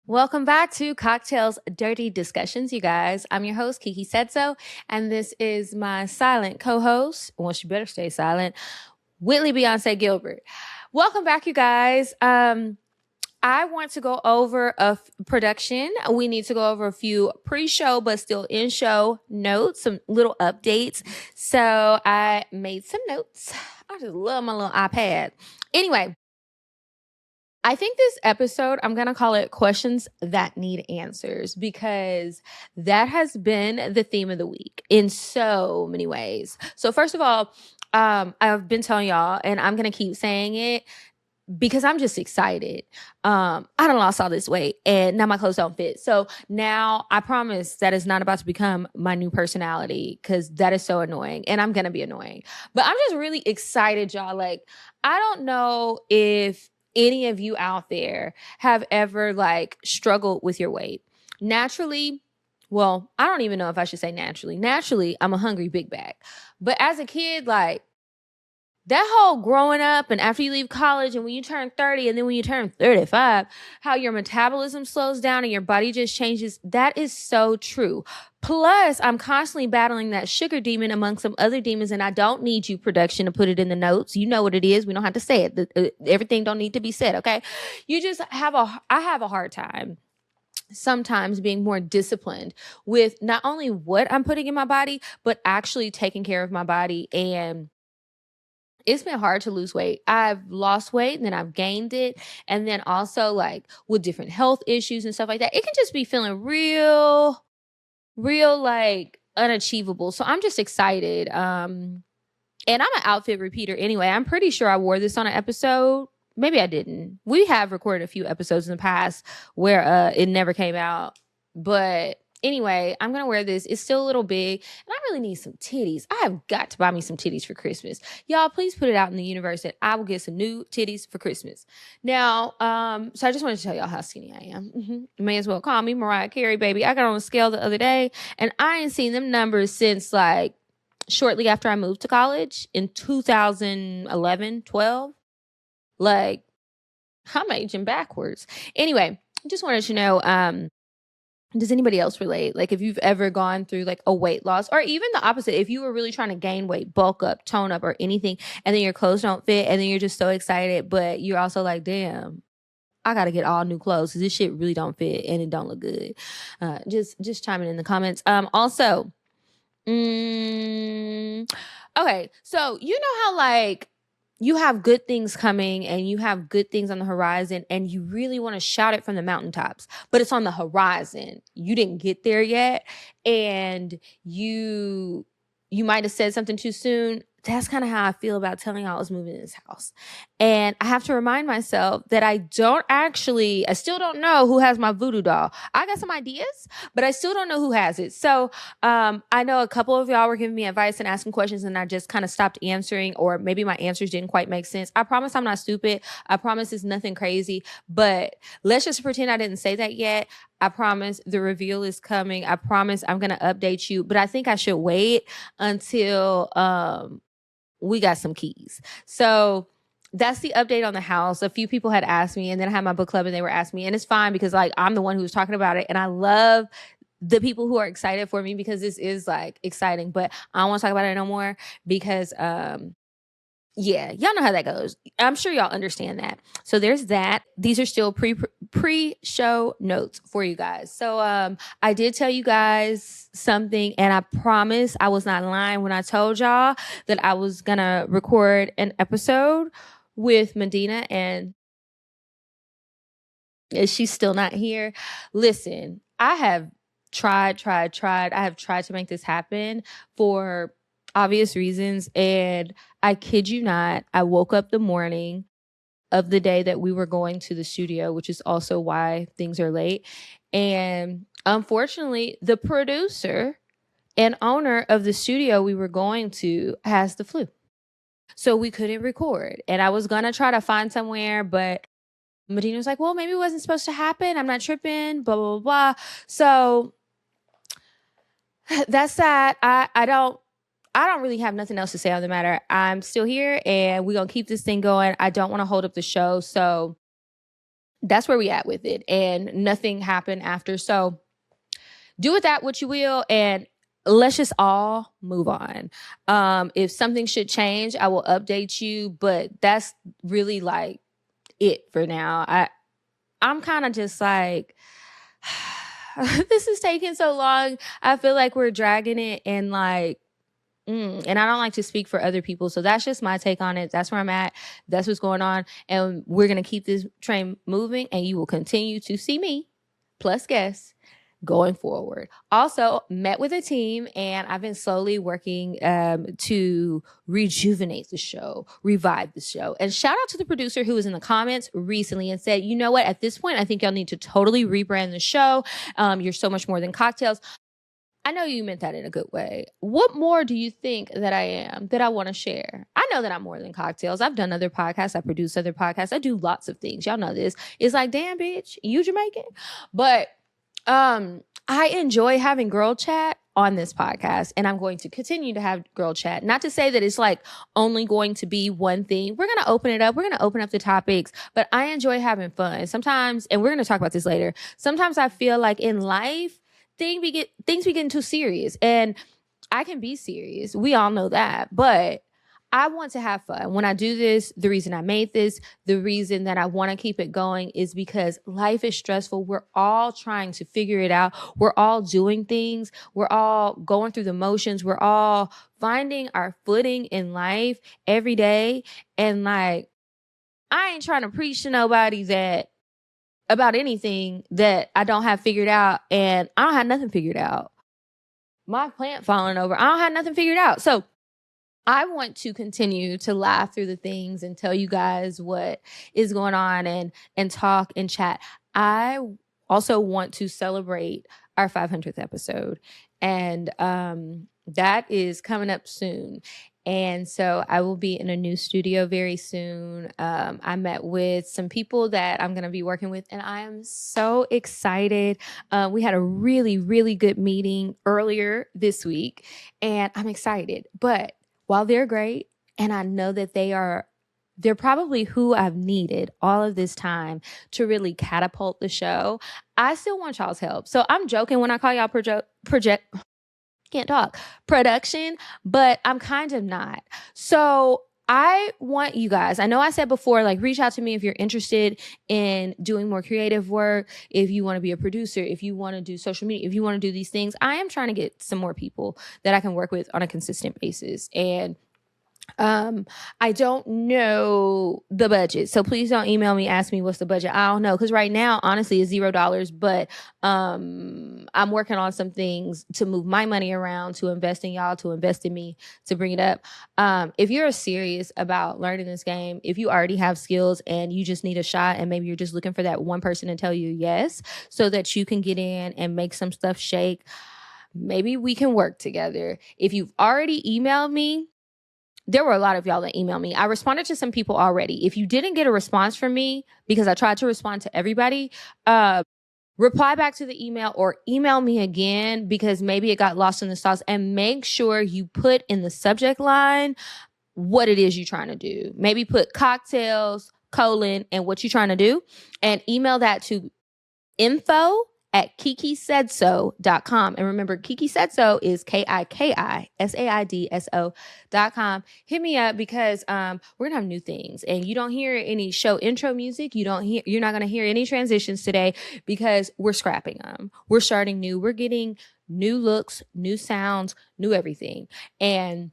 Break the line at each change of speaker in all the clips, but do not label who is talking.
Welcome back to CockTales Dirty Discussions, you guys. I'm your host, Kiki Said So, and this is my silent co-host. Well, she better stay silent, Whitley Beyonce Gilbert. Welcome back, you guys. I want to go over production. We need to go over a few pre-show, but still in-show notes, some little updates. So I made some notes. I just love my little iPad. Anyway, I think this episode, I'm going to call it Questions That Need Answers because that has been the theme of the week in so many ways. So, first of all, I've been telling y'all, and I'm going to keep saying it because I'm just excited. I done lost all this weight and now my clothes don't fit. So now I promise that is not about to become my new personality because that is so annoying and I'm going to be annoying. But I'm just really excited, y'all. Like, I don't know if any of you out there have ever struggled with your weight. Naturally, well, I don't even know if I should say naturally. Naturally, I'm a hungry big bag. But as a kid, that whole growing up and after you leave college and when you turn 30 and then when you turn 35, how your metabolism slows down and your body just changes, that is so true. Plus, I'm constantly battling that sugar demon among some other demons, and I don't need you, production, to put it in the notes. You know what it is. We don't have to say it. Everything don't need to be said, okay? I have a hard time sometimes being more disciplined with not only what I'm putting in my body, but actually taking care of my body. And it's been hard to lose weight. I've lost weight and then I've gained it. And then also with different health issues and stuff like that, it can just be feeling real unachievable. So I'm just excited. And I'm an outfit repeater anyway. I'm pretty sure I wore this on an episode. Maybe I didn't. We have recorded a few episodes in the past where it never came out. But anyway, I'm going to wear this. It's still a little big and I really need some titties. I have got to buy me some titties for Christmas. Y'all, please put it out in the universe that I will get some new titties for Christmas. Now, so I just wanted to tell y'all how skinny I am. You may as well call me Mariah Carey, baby. I got on a scale the other day and I ain't seen them numbers since shortly after I moved to college in 2011, 12. I'm aging backwards. Anyway, I just wanted to know, does anybody else relate? If you've ever gone through a weight loss or even the opposite, if you were really trying to gain weight, bulk up, tone up or anything, and then your clothes don't fit and then you're just so excited, but you're also like, damn, I got to get all new clothes because this shit really don't fit and it don't look good. Just chime in the comments. Also, okay. So you know how you have good things coming and you have good things on the horizon and you really want to shout it from the mountaintops, but it's on the horizon. You didn't get there yet. And you might have said something too soon. That's kind of how I feel about telling y'all I was moving in this house. And I have to remind myself that I still don't know who has my voodoo doll. I got some ideas, but I still don't know who has it. So I know a couple of y'all were giving me advice and asking questions and I just kind of stopped answering, or maybe my answers didn't quite make sense. I promise I'm not stupid. I promise it's nothing crazy, but let's just pretend I didn't say that yet. I promise the reveal is coming. I promise I'm going to update you, but I think I should wait until we got some keys. So that's the update on the house. A few people had asked me, and then I had my book club and they were asking me, and it's fine because I'm the one who was talking about it. And I love the people who are excited for me because this is exciting, but I don't want to talk about it no more because, yeah, y'all know how that goes. I'm sure y'all understand that. So there's that. These are still pre-show notes for you guys. So I did tell you guys something, and I promise I was not lying when I told y'all that I was gonna record an episode with Medina, and she's still not here. Listen, I have tried. I have tried to make this happen for obvious reasons. And I kid you not, I woke up the morning of the day that we were going to the studio, which is also why things are late. And unfortunately, the producer and owner of the studio we were going to has the flu. So we couldn't record. And I was going to try to find somewhere, but Medina was like, well, maybe it wasn't supposed to happen. I'm not tripping, blah, blah, blah. So that's that. I don't really have nothing else to say on the matter. I'm still here and we're going to keep this thing going. I don't want to hold up the show. So that's where we at with it. And nothing happened after. So do with that what you will. And let's just all move on. If something should change, I will update you. But that's really like it for now. I'm kind of just like, this is taking so long. I feel like we're dragging it and like, and I don't like to speak for other people. So that's just my take on it. That's where I'm at. That's what's going on. And we're going to keep this train moving, and you will continue to see me plus guests going forward. Also met with a team, and I've been slowly working to rejuvenate the show, revive the show. And shout out to the producer who was in the comments recently and said, you know what, at this point, I think y'all need to totally rebrand the show. You're so much more than cocktails. I know you meant that in a good way. What more do you think that I am that I want to share? I know that I'm more than cocktails. I've done other podcasts. I produce other podcasts. I do lots of things. Y'all know this. It's like, damn, bitch, you Jamaican? But I enjoy having girl chat on this podcast, and I'm going to continue to have girl chat. Not to say that it's like only going to be one thing. We're going to open it up. We're going to open up the topics, but I enjoy having fun sometimes. And we're going to talk about this later. Sometimes I feel like in life, things be getting too serious, and I can be serious. We all know that, but I want to have fun. When I do this, the reason I made this, the reason that I want to keep it going is because life is stressful. We're all trying to figure it out. We're all doing things. We're all going through the motions. We're all finding our footing in life every day. And like, I ain't trying to preach to nobody that about anything that I don't have figured out, and I don't have nothing figured out. My plant falling over, I don't have nothing figured out. So I want to continue to laugh through the things and tell you guys what is going on and talk and chat. I also want to celebrate our 500th episode, and that is coming up soon. And so I will be in a new studio very soon. I met with some people that I'm going to be working with, and I am so excited. We had a really, really good meeting earlier this week, and I'm excited. But while they're great, and I know that they're probably who I've needed all of this time to really catapult the show, I still want y'all's help. So I'm joking when I call y'all production, but I'm kind of not. So I want you guys, I know I said before, like, reach out to me if you're interested in doing more creative work, if you want to be a producer, if you want to do social media, if you want to do these things. I am trying to get some more people that I can work with on a consistent basis. And I don't know the budget, so please don't email me, ask me what's the budget. I don't know, because right now, honestly, it's $0. But I'm working on some things to move my money around, to invest in y'all, to invest in me, to bring it up. If you're serious about learning this game, if you already have skills and you just need a shot, and maybe you're just looking for that one person to tell you yes, so that you can get in and make some stuff shake, maybe we can work together. If you've already emailed me, there were a lot of y'all that emailed me. I responded to some people already. If you didn't get a response from me, because I tried to respond to everybody, reply back to the email or email me again, because maybe it got lost in the sauce. And make sure you put in the subject line what it is you're trying to do. Maybe put cocktails, and what you're trying to do, and email that to info@kikisaidso.com. And remember, Kiki Said So is KIKISAIDSO.com. Hit me up, because we're gonna have new things, and you don't hear any show intro music. You're not gonna hear any transitions today, because we're scrapping them. We're starting new. We're getting new looks, new sounds, new everything. And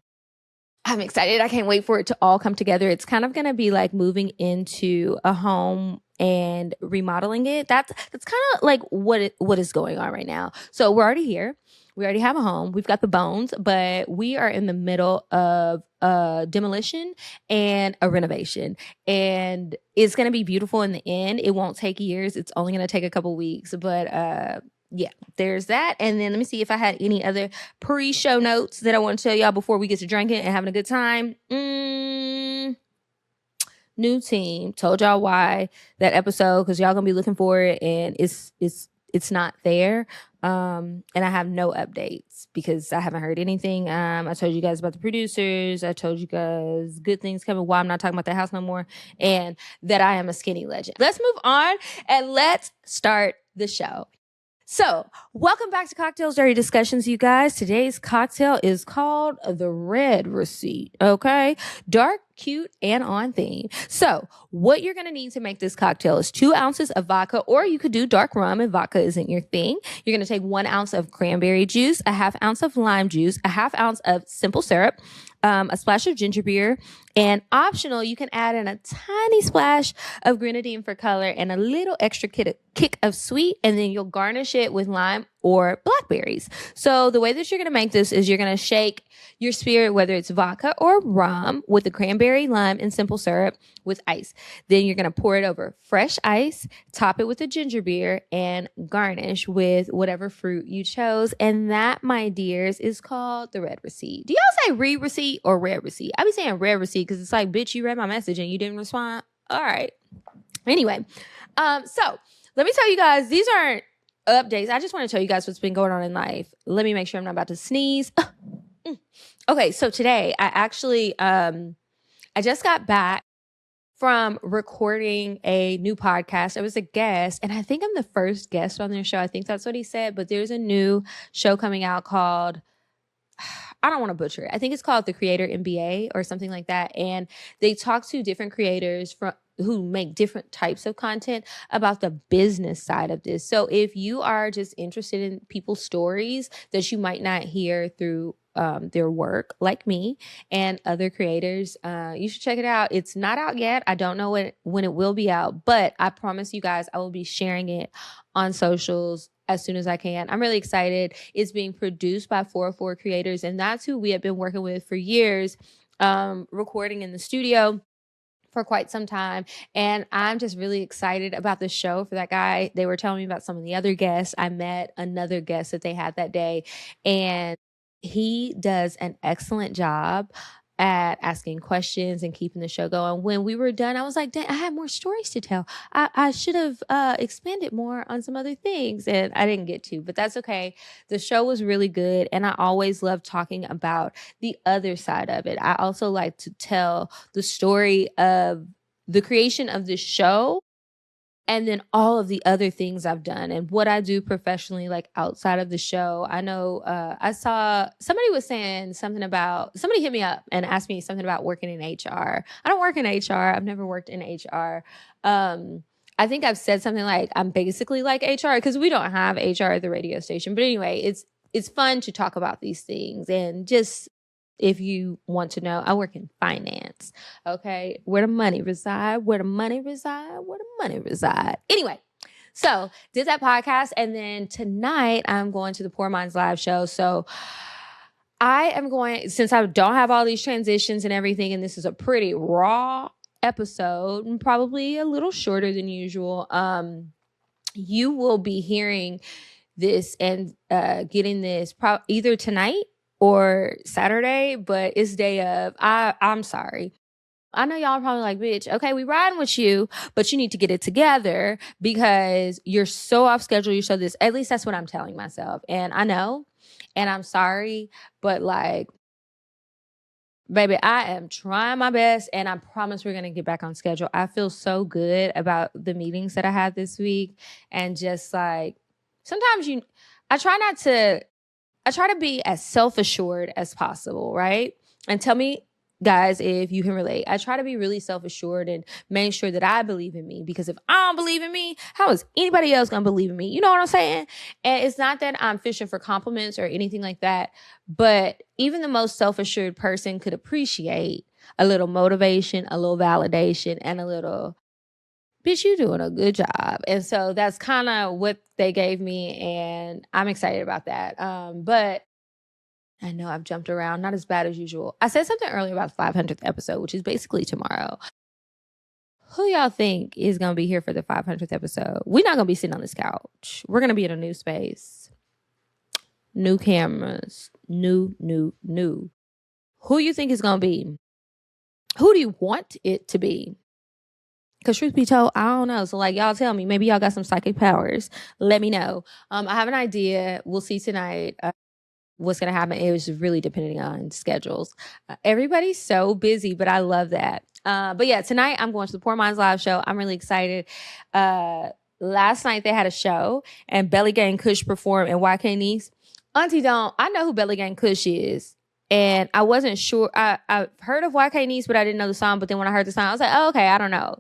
I'm excited. I can't wait for it to all come together. It's kind of going to be like moving into a home and remodeling it. That's kind of like what is going on right now. So we're already here. We already have a home. We've got the bones, but we are in the middle of a demolition and a renovation. And it's going to be beautiful in the end. It won't take years. It's only going to take a couple weeks. But yeah, there's that. And then let me see if I had any other pre-show notes that I want to tell y'all before we get to drinking and having a good time. New team. Told y'all why that episode, because y'all gonna be looking for it, and it's it's not there. And I have no updates because I haven't heard anything. I told you guys about the producers. I told you guys good things coming. Why I'm not talking about the house no more, and that I am a skinny legend. Let's move on and let's start the show. So, welcome back to CockTales Dirty Discussions, you guys. Today's cocktail is called the Red Receipt, okay? Dark, cute, and on theme. So, what you're going to need to make this cocktail is 2 ounces of vodka, or you could do dark rum if vodka isn't your thing. You're going to take 1 ounce of cranberry juice, a half ounce of lime juice, a half ounce of simple syrup, a splash of ginger beer, and optional, you can add in a tiny splash of grenadine for color and a little extra kick of sweet, and then you'll garnish it with lime or blackberries. So the way that you're going to make this is you're going to shake your spirit, whether it's vodka or rum, with the cranberry, lime, and simple syrup with ice. Then you're going to pour it over fresh ice, top it with the ginger beer, and garnish with whatever fruit you chose. And that, my dears, is called the Red Receipt. Do y'all say re-receipt or red receipt? I be saying red receipt because it's like, bitch, you read my message and you didn't respond. All right. Anyway, so let me tell you guys, these aren't updates. I just want to tell you guys what's been going on in life. Let me make sure I'm not about to sneeze. Okay, so today I actually, I just got back from recording a new podcast. I was a guest, and I think I'm the first guest on their show. I think that's what he said, but there's a new show coming out called, I don't want to butcher it. I think it's called The Creator MBA or something like that. And they talk to different creators who make different types of content about the business side of this. So if you are just interested in people's stories that you might not hear through their work, like me and other creators, you should check it out. It's not out yet. I don't know when it will be out, but I promise you guys I will be sharing it on socials as soon as I can. I'm really excited. It's being produced by 404 Creators, and that's who we have been working with for years, recording in the studio for quite some time. And I'm just really excited about the show for that guy. They were telling me about some of the other guests. I met another guest that they had that day, and he does an excellent job at asking questions and keeping the show going. When we were done, I was like, dang, I had more stories to tell. I should have expanded more on some other things, and I didn't get to, but that's okay. The show was really good, and I always love talking about the other side of it. I also like to tell the story of the creation of the show, and then all of the other things I've done and what I do professionally, like outside of the show. I know I saw somebody was saying something about, somebody hit me up and asked me something about working in HR. I don't work in HR. I've never worked in HR. I think I've said something like, I'm basically like HR, because we don't have HR at the radio station. But anyway, it's fun to talk about these things. And just, if you want to know, I work in finance. Okay. Where the money reside, where the money reside, where the money reside. Anyway, so did that podcast. And then tonight I'm going to the Poor Minds Live show. So I am going, since I don't have all these transitions and everything, and this is a pretty raw episode, and probably a little shorter than usual, you will be hearing this and getting this either tonight or Saturday, but it's day of. I'm sorry. I know y'all are probably like, bitch, okay, we riding with you, but you need to get it together because you're so off schedule. You're so this, at least that's what I'm telling myself. And I know, and I'm sorry, but like, baby, I am trying my best, and I promise we're going to get back on schedule. I feel so good about the meetings that I had this week, and just like, sometimes I try to be as self-assured as possible, right? And tell me, guys, if you can relate. I try to be really self-assured and make sure that I believe in me, because if I don't believe in me, how is anybody else going to believe in me? You know what I'm saying? And it's not that I'm fishing for compliments or anything like that, but even the most self-assured person could appreciate a little motivation, a little validation, and a little, bitch, you doing a good job. And so that's kind of what they gave me, and I'm excited about that. But I know I've jumped around, not as bad as usual. I said something earlier about the 500th episode, which is basically tomorrow. Who y'all think is going to be here for the 500th episode? We're not going to be sitting on this couch. We're going to be in a new space. New cameras. New. Who you think is going to be? Who do you want it to be? Because truth be told, I don't know. So like y'all tell me, maybe y'all got some psychic powers. Let me know. I have an idea. We'll see tonight. What's going to happen. It was really depending on schedules. Everybody's so busy, but I love that. But yeah, tonight I'm going to the Poor Minds Live show. I'm really excited. Last night they had a show and Belly Gang Kush performed and YK Niece. Auntie don't, I know who Belly Gang Kush is. And I wasn't sure. I've heard of YK Niece, but I didn't know the song. But then when I heard the song, I was like, oh, okay, I don't know.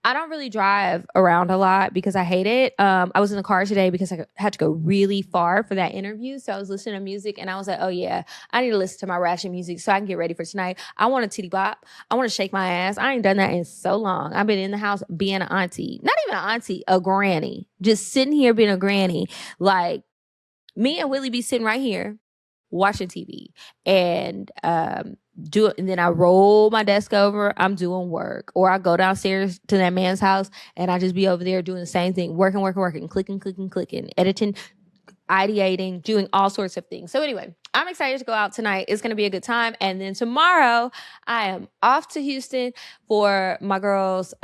I don't really drive around a lot because I hate it. I was in the car today because I had to go really far for that interview. So I was listening to music and I was like, oh yeah, I need to listen to my ratchet music so I can get ready for tonight. I want a titty bop. I want to shake my ass. I ain't done that in so long. I've been in the house being an auntie. Not even an auntie, a granny. Just sitting here being a granny. Like me and Willie be sitting right here watching TV and do it, and then I roll my desk over. I'm doing work, or I go downstairs to that man's house and I just be over there doing the same thing, working, clicking, editing, ideating, doing all sorts of things. So anyway, I'm excited to go out tonight. It's going to be a good time. And then tomorrow I am off to Houston for my girls'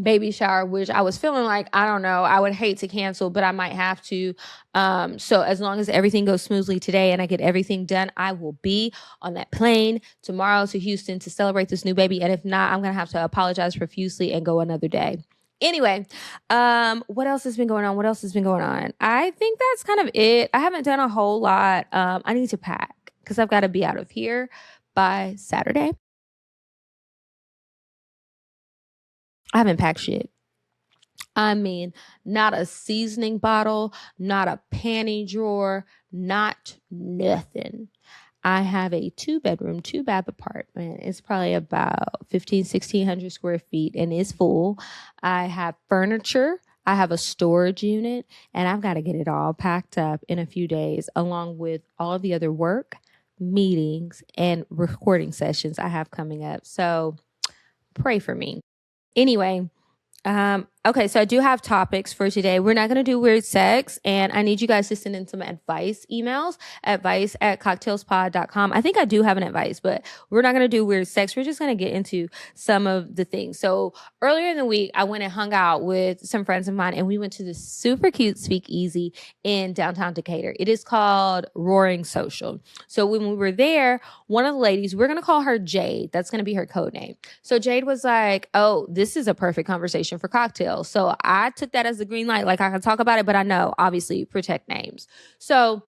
baby shower, which I was feeling like, I don't know, I would hate to cancel, but I might have to. So as long as everything goes smoothly today and I get everything done, I will be on that plane tomorrow to Houston to celebrate this new baby. And if not, I'm going to have to apologize profusely and go another day. Anyway, what else has been going on? I think that's kind of it. I haven't done a whole lot. I need to pack because I've got to be out of here by Saturday. I haven't packed shit. I mean, not a seasoning bottle, not a panty drawer, not nothing. I have a 2-bedroom, 2-bath apartment. It's probably about 1,600 square feet and it's full. I have furniture. I have a storage unit and I've got to get it all packed up in a few days, along with all of the other work, meetings, and recording sessions I have coming up. So pray for me. Anyway, okay, so I do have topics for today. We're not going to do weird sex, and I need you guys to send in some advice emails, advice@cocktailspod.com. I think I do have an advice, but we're not going to do weird sex. We're just going to get into some of the things. So earlier in the week, I went and hung out with some friends of mine, and we went to this super cute speakeasy in downtown Decatur. It is called Roaring Social. So when we were there, one of the ladies, we're going to call her Jade. That's going to be her code name. So Jade was like, oh, this is a perfect conversation for cocktails. So I took that as the green light. Like I can talk about it, but I know obviously protect names. So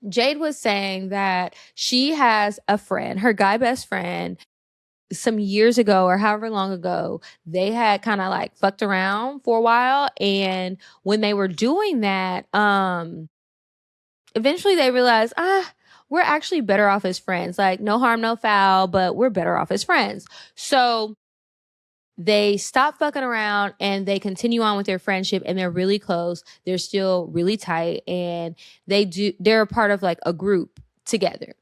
Jade was saying that she has a friend, her guy best friend, some years ago or however long ago, they had kind of like fucked around for a while. And when they were doing that, eventually they realized, we're actually better off as friends. Like no harm, no foul, but we're better off as friends. So they stop fucking around and they continue on with their friendship and they're really close. They're still really tight and they're a part of like a group together.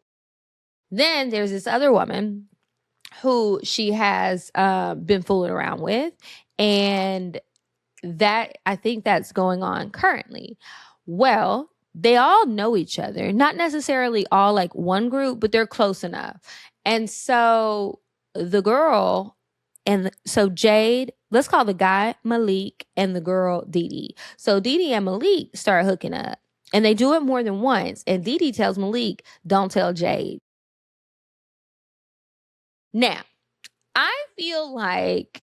Then there's this other woman who she has been fooling around with, and that I think that's going on currently. Well, they all know each other, not necessarily all like one group, but they're close enough. And so the girl, and so Jade, let's call the guy Malik and the girl Dee Dee. So Dee Dee and Malik start hooking up and they do it more than once. And Dee Dee tells Malik, don't tell Jade. Now, I feel like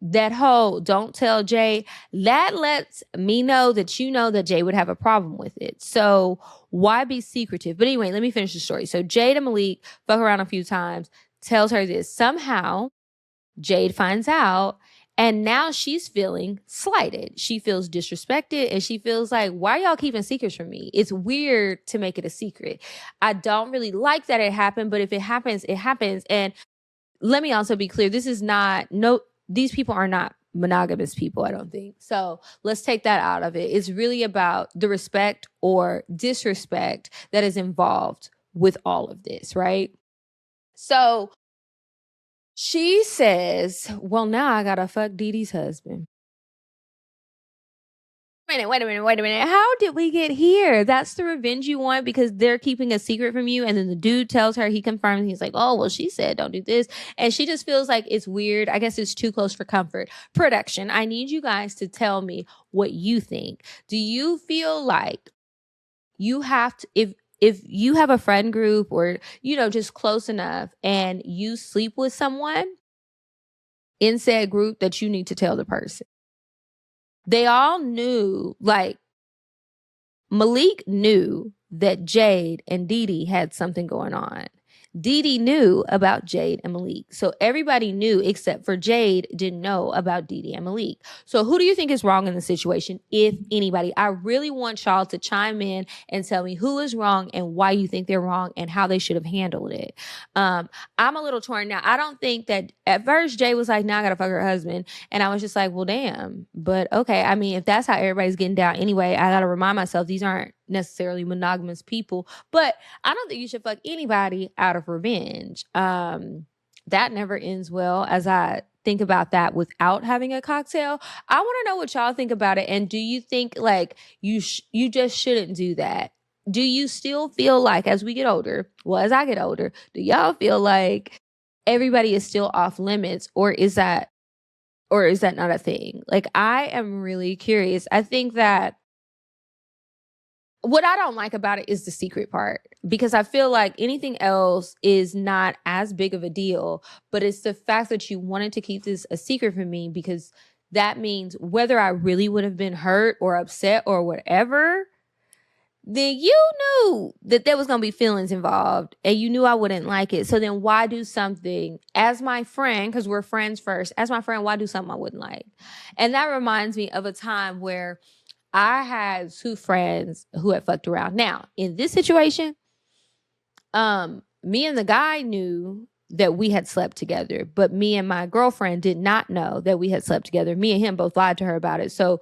that whole don't tell Jay, that lets me know that you know that Jay would have a problem with it. So why be secretive? But anyway, let me finish the story. So Jade and Malik fuck around a few times, tells her this. Somehow Jade finds out and now she's feeling slighted. She feels disrespected and she feels like, why are y'all keeping secrets from me? It's weird to make it a secret. I don't really like that it happened, but if it happens, it happens. And let me also be clear, these people are not monogamous people, I don't think. So let's take that out of it. It's really about the respect or disrespect that is involved with all of this, right? So she says, well, now I gotta fuck Dee Dee's husband. Wait a minute. How did we get here? That's the revenge you want because they're keeping a secret from you. And then the dude tells her, he confirms, he's like, oh, well, she said don't do this. And she just feels like it's weird. I guess it's too close for comfort. Production, I need you guys to tell me what you think. Do you feel like you have to, if you have a friend group or, just close enough and you sleep with someone in said group that you need to tell the person? They all knew, like, Malik knew that Jade and Dee Dee had something going on. Dee Dee knew about Jade and Malik. So everybody knew except for Jade didn't know about Dee Dee and Malik. So who do you think is wrong in the situation, if anybody? I really want y'all to chime in and tell me who is wrong and why you think they're wrong and how they should have handled it. I'm a little torn now. I don't think that at first Jade was like, nah, I gotta fuck her husband. And I was just like, well, damn. But okay, I mean, if that's how everybody's getting down anyway, I gotta remind myself these aren't necessarily monogamous people. But I don't think you should fuck anybody out of revenge. That never ends well. As I think about that without having a cocktail, I want to know what y'all think about it. And do you think like you just shouldn't do that? Do you still feel like as we get older, well, as I get older, do y'all feel like everybody is still off limits, or is that not a thing? Like, I am really curious. I think that what I don't like about it is the secret part, because I feel like anything else is not as big of a deal, but it's the fact that you wanted to keep this a secret from me, because that means whether I really would have been hurt or upset or whatever, then you knew that there was going to be feelings involved and you knew I wouldn't like it. So then why do something as my friend, because we're friends first, as my friend, why do something I wouldn't like? And that reminds me of a time where I had two friends who had fucked around. Now, in this situation, me and the guy knew that we had slept together, but me and my girlfriend did not know that we had slept together. Me and him both lied to her about it. So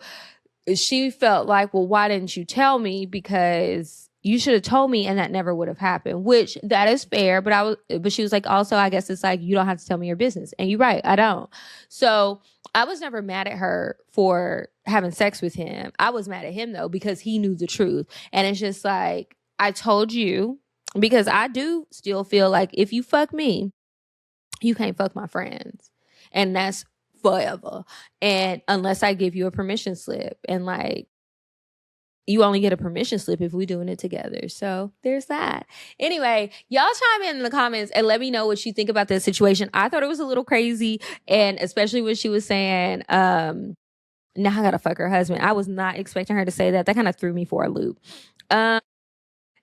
she felt like, well, why didn't you tell me? Because you should have told me and that never would have happened, which that is fair. But she was like, also, I guess it's like, you don't have to tell me your business. And you're right, I don't. So I was never mad at her for having sex with him. I was mad at him though, because he knew the truth. And it's just like, I told you, because I do still feel like if you fuck me, you can't fuck my friends. And that's forever. And unless I give you a permission slip, and like, you only get a permission slip if we're doing it together. So there's that. Anyway, y'all chime in the comments and let me know what you think about this situation. I thought it was a little crazy. And especially when she was saying, now I gotta fuck her husband. I was not expecting her to say that. That kind of threw me for a loop.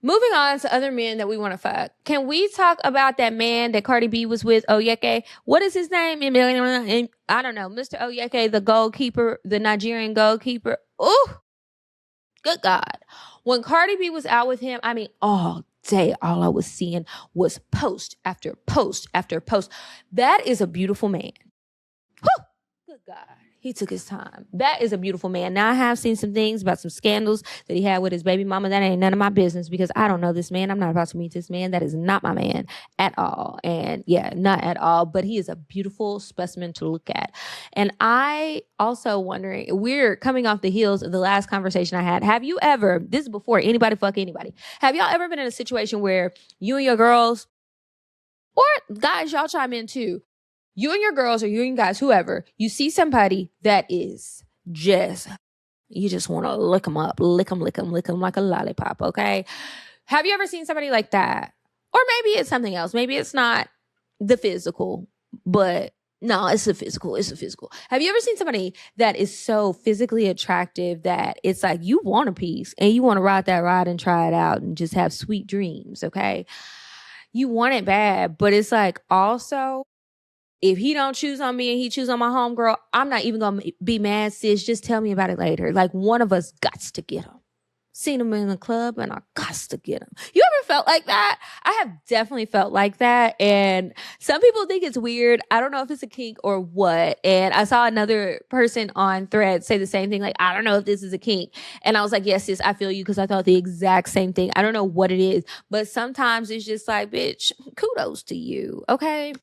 Moving on to other men that we want to fuck. Can we talk about that man that Cardi B was with, Oyeke? What is his name? I don't know. Mr. Oyeke, the goalkeeper, the Nigerian goalkeeper. Ooh, good God. When Cardi B was out with him, I mean, all day, all I was seeing was post after post after post. That is a beautiful man. Whew, good God. He took his time. That is a beautiful man. Now, I have seen some things about some scandals that he had with his baby mama. That ain't none of my business, because I don't know this man. I'm not about to meet this man. That is not my man at all. And yeah, not at all. But he is a beautiful specimen to look at. And I also wondering, we're coming off the heels of the last conversation I had. Have you ever, this is before anybody fuck anybody, have y'all ever been in a situation where you and your girls, or guys, y'all chime in too, you and your girls or you and guys, whoever, you see somebody that is just, you just want to lick them up, lick them like a lollipop, okay? Have you ever seen somebody like that? Or maybe it's something else. Maybe it's not the physical, but no, it's the physical. It's the physical. Have you ever seen somebody that is so physically attractive that it's like you want a piece and you want to ride that ride and try it out and just have sweet dreams, okay? You want it bad, but it's like also, if he don't choose on me and he choose on my homegirl, I'm not even going to be mad, sis. Just tell me about it later. Like, one of us gots to get him. Seen him in the club and I gots to get him. You ever felt like that? I have definitely felt like that. And some people think it's weird. I don't know if it's a kink or what. And I saw another person on Thread say the same thing. Like, I don't know if this is a kink. And I was like, yes, sis, I feel you, because I thought the exact same thing. I don't know what it is. But sometimes it's just like, bitch, kudos to you. Okay.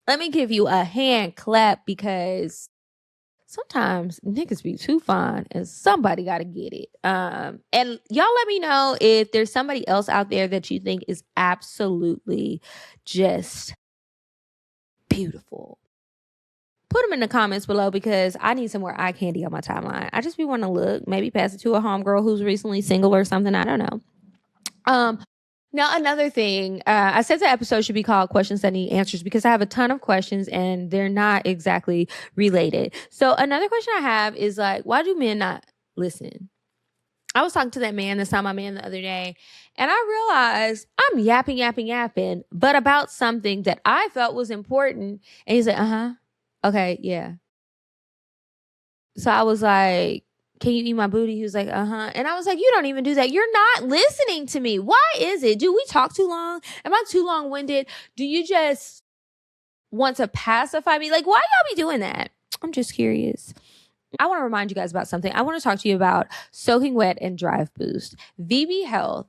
Let me give you a hand clap, because sometimes niggas be too fine and somebody got to get it. And y'all let me know if there's somebody else out there that you think is absolutely just beautiful. Put them in the comments below because I need some more eye candy on my timeline. I just be wanting to look, maybe pass it to a homegirl who's recently single or something. I don't know. Now, another thing, I said the episode should be called Questions That Need Answers because I have a ton of questions and they're not exactly related. So another question I have is like, why do men not listen? I was talking to that man, saw my man the other day, and I realized I'm yapping, but about something that I felt was important. And he's like, okay, yeah. So I was like, can you eat my booty? He was like, And I was like, you don't even do that. You're not listening to me. Why is it? Do we talk too long? Am I too long-winded? Do you just want to pacify me? Like, why y'all be doing that? I'm just curious. I want to remind you guys about something. I want to talk to you about Soaking Wet and Drive Boost. VB Health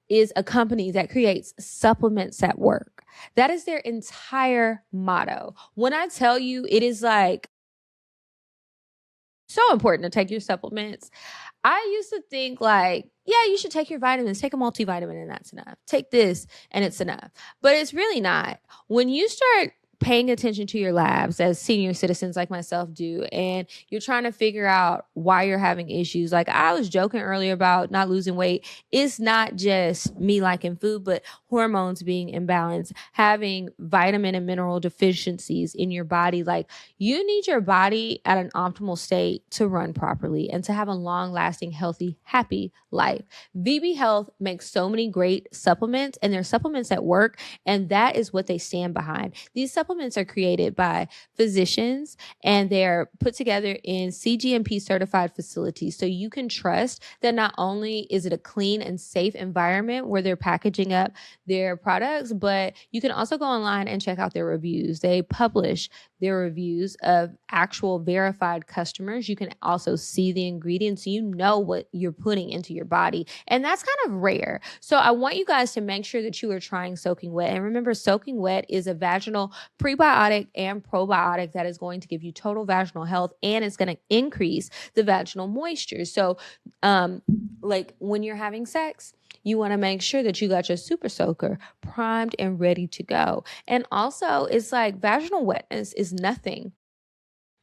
is a company that creates supplements that work. That is their entire motto. When I tell you, it is like so important to take your supplements. I used to think like, yeah, you should take your vitamins, take a multivitamin and that's enough. Take this and it's enough. But it's really not. When you start paying attention to your labs as senior citizens like myself do, and you're trying to figure out why you're having issues. Like I was joking earlier about not losing weight. It's not just me liking food, but hormones being imbalanced, having vitamin and mineral deficiencies in your body. Like you need your body at an optimal state to run properly and to have a long lasting, healthy, happy life. VB Health makes so many great supplements and they're supplements that work. And that is what they stand behind. These supplements are created by physicians and they're put together in CGMP certified facilities. So you can trust that not only is it a clean and safe environment where they're packaging up their products, but you can also go online and check out their reviews. They publish their reviews of actual verified customers. You can also see the ingredients. You know what you're putting into your body. And that's kind of rare. So I want you guys to make sure that you are trying Soaking Wet. And remember, Soaking Wet is a vaginal prebiotic and probiotic that is going to give you total vaginal health and it's going to increase the vaginal moisture. So like when you're having sex, you want to make sure that you got your super soaker primed and ready to go. And also, it's like vaginal wetness is nothing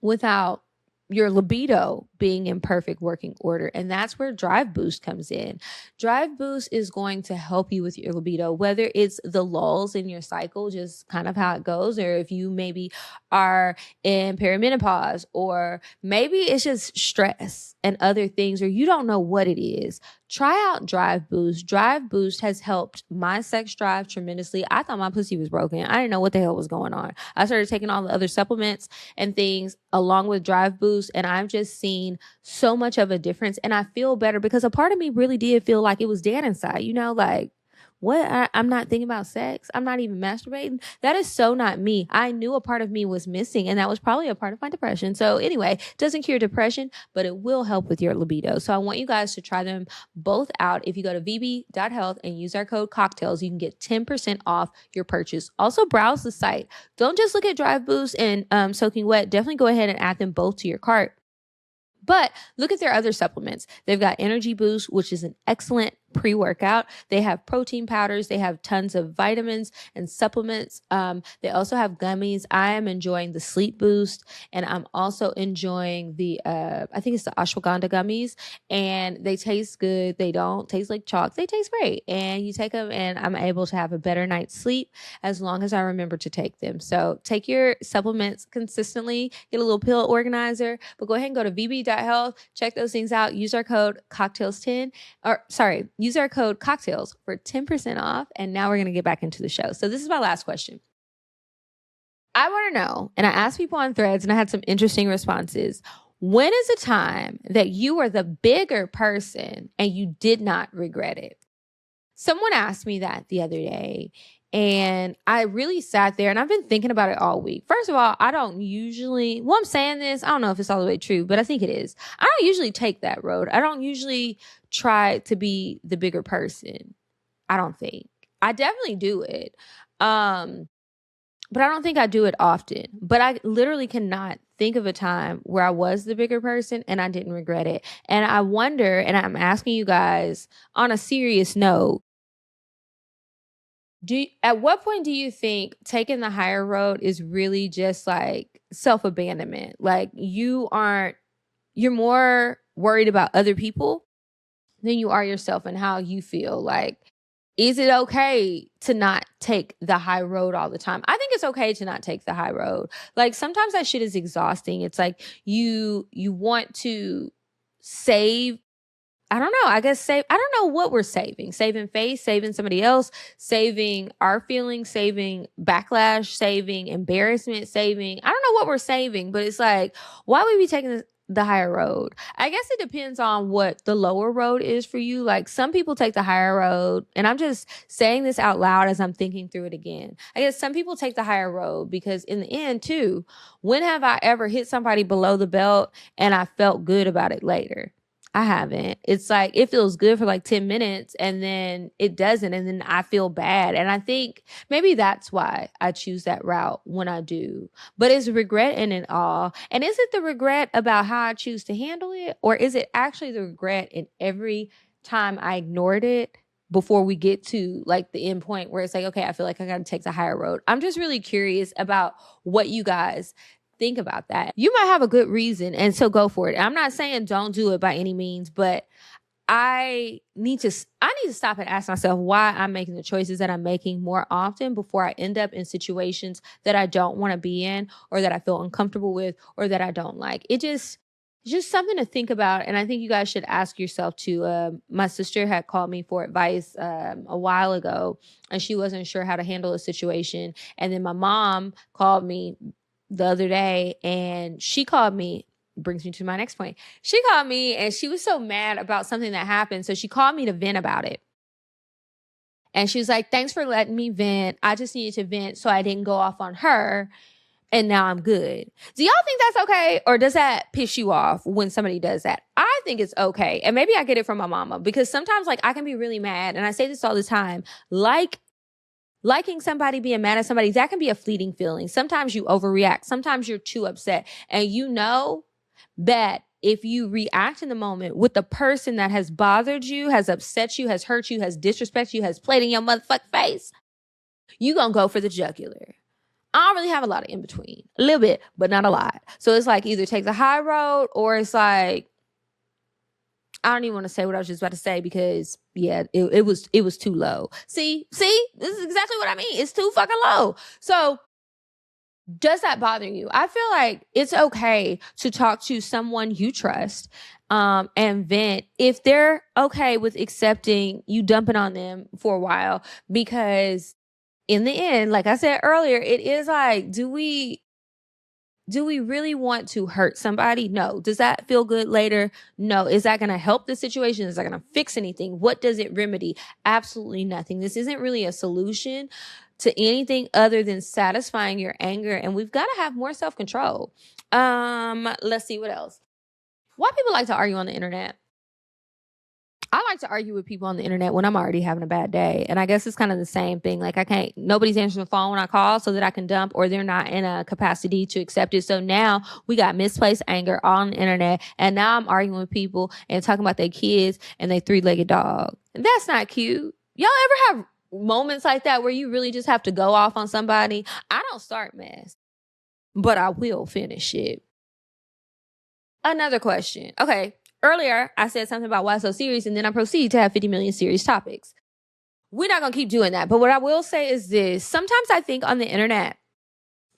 without your libido being in perfect working order. And that's where Drive Boost comes in. Drive Boost is going to help you with your libido, whether it's the lulls in your cycle, just kind of how it goes, or if you maybe are in perimenopause, or maybe it's just stress and other things, or you don't know what it is. Try out Drive Boost. Drive Boost has helped my sex drive tremendously. I thought my pussy was broken. I didn't know what the hell was going on. I started taking all the other supplements and things along with Drive Boost, and I've just seen so much of a difference. And I feel better because a part of me really did feel like it was dead inside, you know, like, what? I'm not thinking about sex. I'm not even masturbating. That is so not me. I knew a part of me was missing, and that was probably a part of my depression. So anyway, it doesn't cure depression, but it will help with your libido. So I want you guys to try them both out. If you go to vb.health and use our code CockTales, you can get 10% off your purchase. Also browse the site. Don't just look at Drive Boost and Soaking Wet. Definitely go ahead and add them both to your cart. But look at their other supplements. They've got Energy Boost, which is an excellent pre-workout. They have protein powders. They have tons of vitamins and supplements. They also have gummies. I am enjoying the Sleep Boost, and I'm also enjoying the, I think it's the ashwagandha gummies, and they taste good. They don't taste like chalk. They taste great. And you take them, and I'm able to have a better night's sleep as long as I remember to take them. So take your supplements consistently. Get a little pill organizer, but go ahead and go to vb.health. Check those things out. Use our code CockTales10, or sorry, use our code CockTales for 10% off. And now we're going to get back into the show. So this is my last question. I want to know, and I asked people on Threads and I had some interesting responses. When is a time that you were the bigger person and you did not regret it? Someone asked me that the other day, and I really sat there and I've been thinking about it all week. First of all, I don't usually, well, I'm saying this, I don't know if it's all the way true, but I think it is. I don't usually take that road. I don't usually try to be the bigger person. I don't think. I definitely do it. but I don't think I do it often. But I literally cannot think of a time where I was the bigger person and I didn't regret it. And I wonder, and I'm asking you guys on a serious note, at what point do you think taking the higher road is really just like self-abandonment? Like you're more worried about other people than you are yourself and how you feel. Like, is it okay to not take the high road all the time? I think it's okay to not take the high road. Like sometimes that shit is exhausting. It's like you want to save, I don't know. I guess I don't know what we're saving. Saving face, saving somebody else, saving our feelings, saving backlash, saving embarrassment, saving, I don't know what we're saving, but it's like, why would we be taking the higher road? I guess it depends on what the lower road is for you. Like some people take the higher road, and I'm just saying this out loud as I'm thinking through it again. I guess some people take the higher road because in the end too, when have I ever hit somebody below the belt and I felt good about it later? I haven't. It's like it feels good for like 10 minutes and then it doesn't. And then I feel bad. And I think maybe that's why I choose that route when I do. But is regret in it all? And is it the regret about how I choose to handle it? Or is it actually the regret in every time I ignored it before we get to like the end point where it's like, okay, I feel like I got to take the higher road? I'm just really curious about what you guys think about that. You might have a good reason, and so go for it. I'm not saying don't do it by any means, but I need to stop and ask myself why I'm making the choices that I'm making more often before I end up in situations that I don't want to be in, or that I feel uncomfortable with, or that I don't like. It's just something to think about. And I think you guys should ask yourself too. My sister had called me for advice a while ago, and she wasn't sure how to handle a situation. And then my mom called me the other day, and she called me, brings me to my next point. She called me and she was so mad about something that happened. So she called me to vent about it. And she was like, thanks for letting me vent. I just needed to vent so I didn't go off on her. And now I'm good. Do y'all think that's okay? Or does that piss you off when somebody does that? I think it's okay. And maybe I get it from my mama, because sometimes like I can be really mad. And I say this all the time, liking somebody, being mad at somebody, that can be a fleeting feeling. Sometimes you overreact. Sometimes you're too upset. And you know that if you react in the moment with the person that has bothered you, has upset you, has hurt you, has disrespected you, has played in your motherfucking face, you gonna go for the jugular. I don't really have a lot of in between. A little bit, but not a lot. So it's like either take the high road, or it's like, I don't even want to say what I was just about to say, because yeah, it was too low. See, this is exactly what I mean. It's too fucking low. So does that bother you? I feel like it's okay to talk to someone you trust and vent if they're okay with accepting you dumping on them for a while, because in the end, like I said earlier, it is like, do we really want to hurt somebody? No. Does that feel good later? No. Is that going to help the situation? Is that going to fix anything? What does it remedy? Absolutely nothing. This isn't really a solution to anything other than satisfying your anger. And we've got to have more self-control. Let's see what else. Why people like to argue on the internet? I like to argue with people on the internet when I'm already having a bad day. And I guess it's kind of the same thing. Like nobody's answering the phone when I call so that I can dump, or they're not in a capacity to accept it. So now we got misplaced anger on the internet. And now I'm arguing with people and talking about their kids and their 3-legged dog. And that's not cute. Y'all ever have moments like that where you really just have to go off on somebody? I don't start mess, but I will finish it. Another question. Okay. Earlier, I said something about why it's so serious, and then I proceed to have 50 million serious topics. We're not going to keep doing that. But what I will say is this. Sometimes I think on the internet,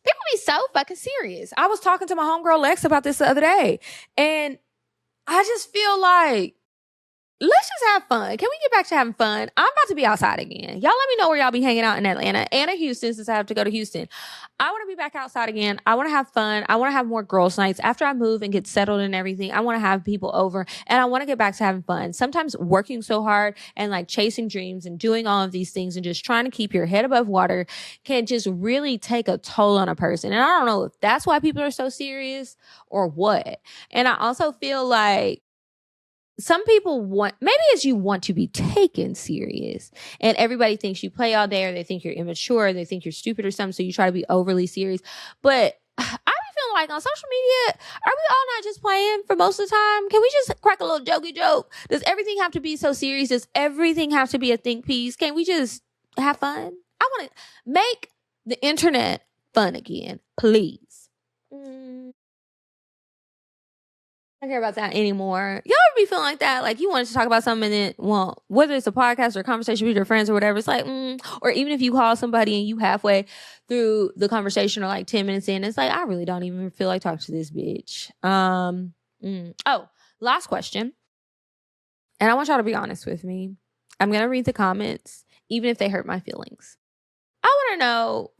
people be so fucking serious. I was talking to my homegirl Lex about this the other day, and I just feel like, let's just have fun. Can we get back to having fun? I'm about to be outside again. Y'all let me know where y'all be hanging out in Atlanta and Houston, since I have to go to Houston. I want to be back outside again. I want to have fun. I want to have more girls' nights. After I move and get settled and everything, I want to have people over, and I want to get back to having fun. Sometimes working so hard and like chasing dreams and doing all of these things and just trying to keep your head above water can just really take a toll on a person. And I don't know if that's why people are so serious or what. And I also feel like some people want, maybe it's you want to be taken serious, and everybody thinks you play all day, or they think you're immature, or they think you're stupid or something, so you try to be overly serious. But I be feeling like on social media, are we all not just playing for most of the time? Can we just crack a little jokey joke? Does everything have to be so serious? Does everything have to be a think piece? Can we just have fun? I want to make the internet fun again, please. I don't care about that anymore. Y'all ever be feeling like that? Like you wanted to talk about something and then, well, whether it's a podcast or a conversation with your friends or whatever, it's like, or even if you call somebody and you halfway through the conversation or like 10 minutes in, it's like, I really don't even feel like talking to this bitch. Oh, last question. And I want y'all to be honest with me. I'm going to read the comments, even if they hurt my feelings. I want to know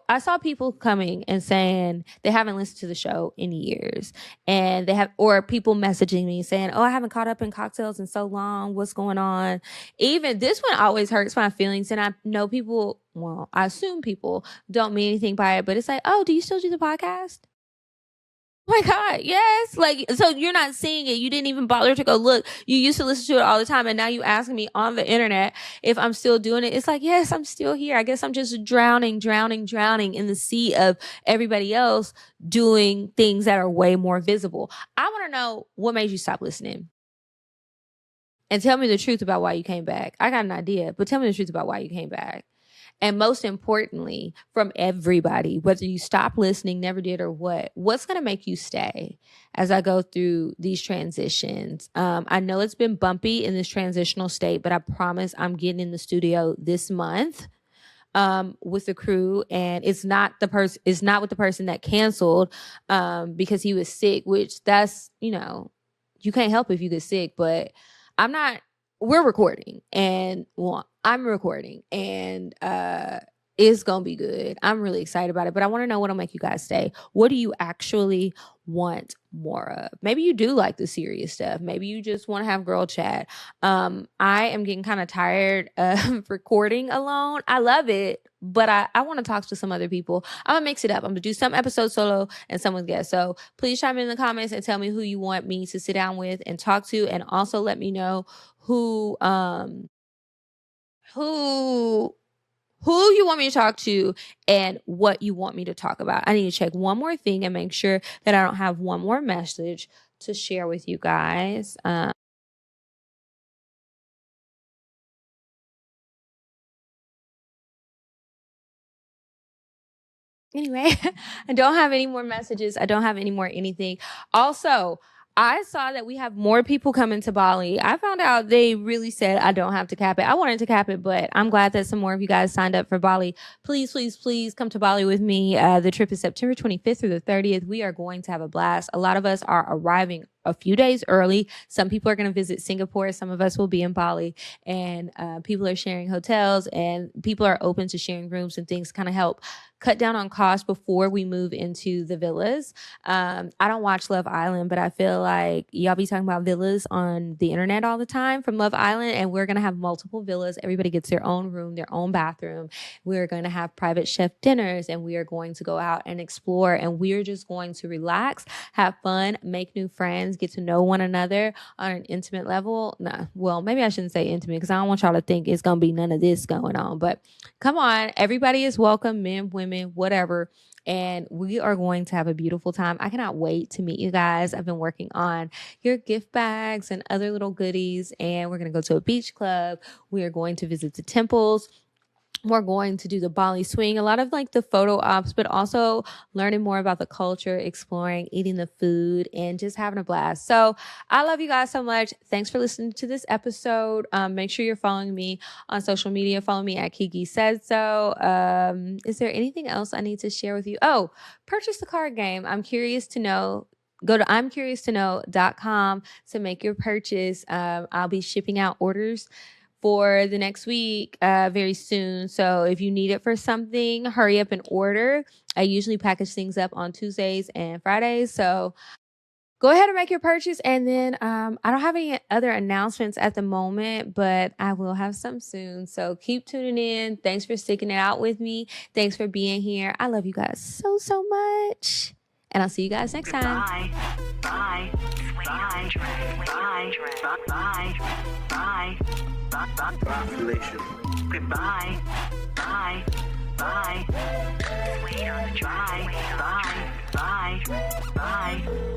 I saw people coming and saying they haven't listened to the show in years, and or people messaging me saying, "Oh, I haven't caught up in CockTales in so long. What's going on?" Even this one always hurts my feelings, and I know people. Well, I assume people don't mean anything by it, but it's like, "Oh, do you still do the podcast?" Oh my God, yes. Like, so you're not seeing it. You didn't even bother to go look. You used to listen to it all the time. And now you asking me on the internet if I'm still doing it. It's like, yes, I'm still here. I guess I'm just drowning in the sea of everybody else doing things that are way more visible. I want to know what made you stop listening. And tell me the truth about why you came back. I got an idea, but tell me the truth about why you came back. And most importantly, from everybody, whether you stop listening, never did, or what's going to make you stay as I go through these transitions? I know it's been bumpy in this transitional state, but I promise I'm getting in the studio this month with the crew, and it's not with the person that canceled because he was sick, which that's, you can't help if you get sick, but we're recording, and I'm recording, and it's gonna be good. I'm really excited about it, but I want to know what'll make you guys stay. What do you actually want more of? Maybe you do like the serious stuff. Maybe you just want to have girl chat. I am getting kind of tired of recording alone. I love it, but I want to talk to some other people. I'm gonna mix it up. I'm gonna do some episodes solo and some with guests. So please chime in the comments and tell me who you want me to sit down with and talk to, and also let me know who you want me to talk to and what you want me to talk about. I need to check one more thing and make sure that I don't have one more message to share with you guys. Anyway, I don't have any more messages. I don't have any more anything. Also, I saw that we have more people coming to Bali. I found out they really said I don't have to cap it. I wanted to cap it, but I'm glad that some more of you guys signed up for Bali. Please, please, please come to Bali with me. The trip is September 25th through the 30th. We are going to have a blast. A lot of us are arriving a few days early. Some people are going to visit Singapore. Some of us will be in Bali, and people are sharing hotels, and people are open to sharing rooms and things to kind of help cut down on costs before we move into the villas. I don't watch Love Island, but I feel like y'all be talking about villas on the internet all the time from Love Island, and we're going to have multiple villas. Everybody gets their own room, their own bathroom. We're going to have private chef dinners, and we are going to go out and explore, and we're just going to relax, have fun, make new friends, get to know one another on an intimate level. Nah, well, maybe I shouldn't say intimate because I don't want y'all to think it's going to be none of this going on, but come on, everybody is welcome, men, women, whatever. And we are going to have a beautiful time. I cannot wait to meet you guys. I've been working on your gift bags and other little goodies, and we're going to go to a beach club. We are going to visit the temples. We're going to do the Bali swing, a lot of like the photo ops, but also learning more about the culture, exploring, eating the food, and just having a blast. So I love you guys so much. Thanks for listening to this episode. Make sure you're following me on social media. Follow me at Kiki Said So. Is there anything else I need to share with you? Oh, purchase the card game. I'm curious to know. Go to imcurioustoKnow.com to make your purchase. I'll be shipping out orders for the next week very soon. So if you need it for something, hurry up and order. I usually package things up on Tuesdays and Fridays. So go ahead and make your purchase. And then I don't have any other announcements at the moment, but I will have some soon. So keep tuning in. Thanks for sticking it out with me. Thanks for being here. I love you guys so, so much. And I'll see you guys next time.
Bye. Bye. Bye. Bye. Bye. Bye.
Population.
Goodbye. Bye. Bye. Bye. Bye. Bye. Bye.